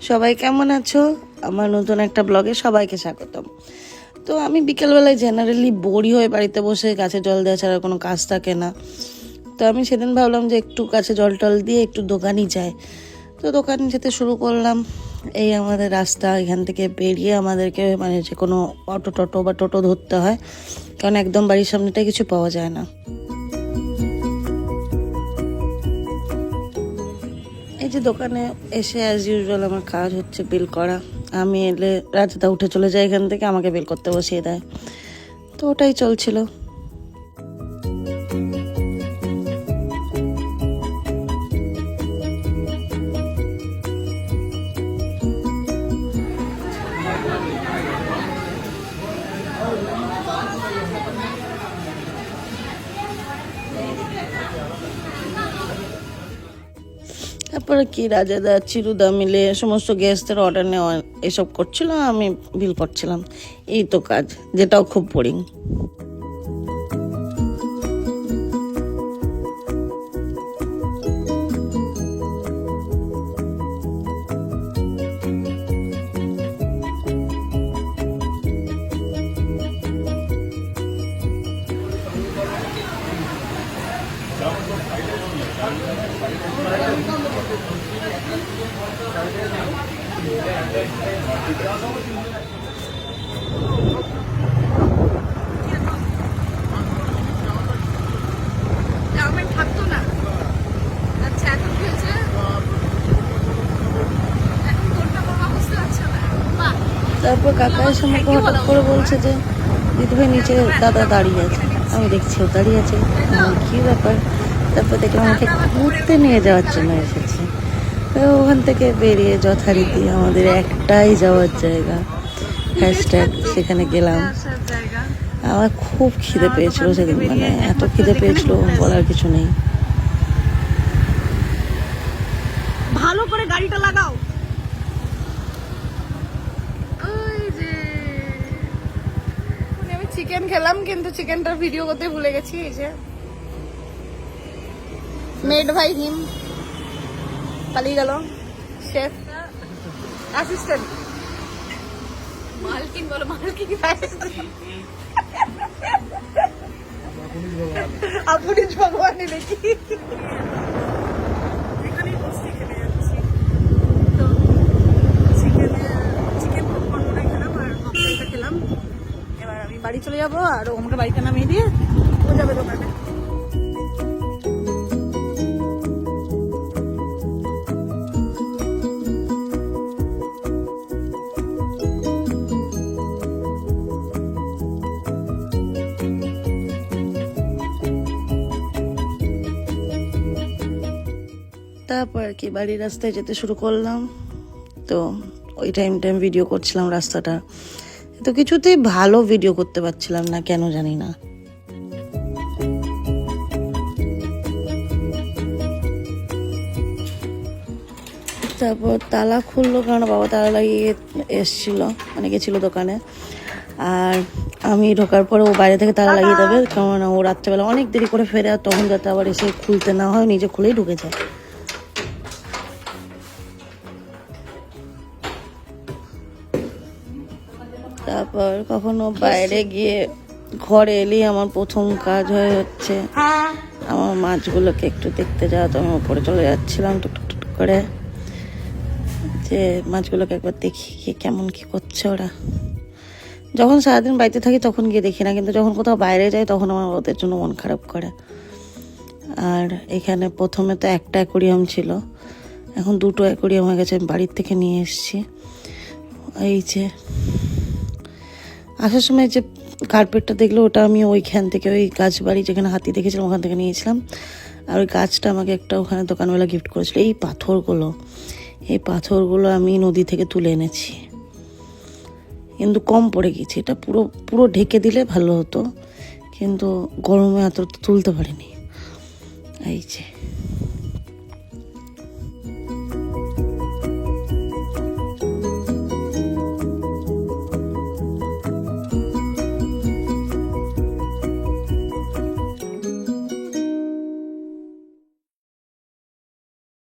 সবাই কেমন আছো? আমার নতুন একটা ব্লগে সবাইকে স্বাগতম। তো আমি বিকেলবেলায় জেনারেলি বোরই হয়ে বাড়িতে বসে গাছে জল দেওয়া ছাড়া কোনো কাজ থাকে না। তো আমি সেদিন ভাবলাম যে একটু গাছে জল টল দিয়ে একটু দোকানই যাই। তো দোকান যেতে শুরু করলাম। এই আমাদের রাস্তা, এখান থেকে বেরিয়ে আমাদেরকে মানে যে কোনো অটো টটো বা টোটো ধরতে হয়, কারণ একদম বাড়ির সামনেটায় কিছু পাওয়া যায় না। এই যে দোকানে এসে অ্যাজ ইউজুয়াল আমার কাজ হচ্ছে বিল করা। আমি এলে রাজদা উঠে চলে যায় এখান থেকে, আমাকে বিল করতে বসিয়ে দেয়। তো ওটাই চলছিল। তারপরে কি রাজাদা চিরুদা মিলে সমস্ত গেস্টদের অর্ডার নেওয়া এসব করছিল, আমি বিল করছিলাম। এই তো কাজ, যেটাও খুব বোরিং। তারপর কাকা এসে আমাকে হঠাৎ করে বলছে যে দিদিভাই নিচে দাদা দাঁড়িয়ে আছে। আমি দেখছি ও দাঁড়িয়ে আছে, কী ব্যাপার। তারপর দেখলাম আমাকে ঘুরতে নিয়ে যাওয়ার জন্য এসেছে। তো ওখান থেকে বেরিয়ে যথারীতি আমাদের একটাই যাওয়ার জায়গা, হ্যাশট্যাগ, সেখানে গেলাম। আমার খুব খিদে পেয়েছিল সেদিন, মানে এত খিদে পেয়েছিল বলার কিছু নেই। ভালো করে গাড়িটা লাগাও। আমি চিকেন খেলাম, কিন্তু চিকেনটার ভিডিও করতে ভুলে গেছি। এই যে মেড বাই হিম পালিয়ে গেল, শেফ অ্যাসিস্ট্যান্ট মালকিন বলো, মালকিন আপুরিজ ভগবান দেখি এখানেই বসে খেলে যাচ্ছি। তো চিকেন পপকর্নটা খেলাম আর ককটেলটা খেলাম। এবার আমি বাড়ি চলে যাবো, আর আমাকে বাড়িতে নামিয়ে দিয়ে ও যাবে দোকানে। তারপর আর কি বাড়ির রাস্তায় যেতে শুরু করলাম। তো ওই টাইম ভিডিও করছিলাম রাস্তাটা, তো কিছুতেই ভালো ভিডিও করতে পারছিলাম না, কেন জানি না। তারপর তালা খুললো, কারণ বাবা তালা লাগিয়ে এসছিল, মানে গেছিলো দোকানে। আর আমি ঢোকার পরে ও বাইরে থেকে তালা লাগিয়ে দেবে, কারণ ও রাত্রেবেলা অনেক দেরি করে ফেরে, আর তখন যাতে আবার এসে খুলতে না হয়, নিজে খুলেই ঢুকে যায়। তারপর কখনো বাইরে গিয়ে ঘরে এলেই আমার প্রথম কাজ হচ্ছে আমার মাছগুলোকে একটু দেখতে যাওয়া। তো আমি উপরে চলে যাচ্ছিলাম টুকটুক করে, যে মাছগুলোকে একবার দেখি কেমন কি করছে ওরা। যখন সারাদিন বাড়িতে থাকি তখন গিয়ে দেখি না, কিন্তু যখন কোথাও বাইরে যাই তখন আমার ওদের জন্য মন খারাপ করে। আর এখানে প্রথমে তো একটা অ্যাকোরিয়াম ছিল, এখন দুটো অ্যাকোরিয়াম হয়ে গেছে, আমি বাড়ির থেকে নিয়ে এসেছি। এই যে আসার সময় যে কার্পেটটা দেখলো, ওটা আমি ওইখান থেকে, ওই গাছ বাড়ি যেখানে হাতি দেখেছিলাম ওখান থেকে নিয়েছিলাম। আর ওই গাছটা আমাকে একটা ওখানে দোকানওয়ালা গিফট করেছিল। এই পাথরগুলো আমি নদী থেকে তুলে এনেছি, কিন্তু কম পড়ে গেছে। এটা পুরো ঢেকে দিলে ভালো হতো, কিন্তু গরমে এত তুলতে পারিনি। এই যে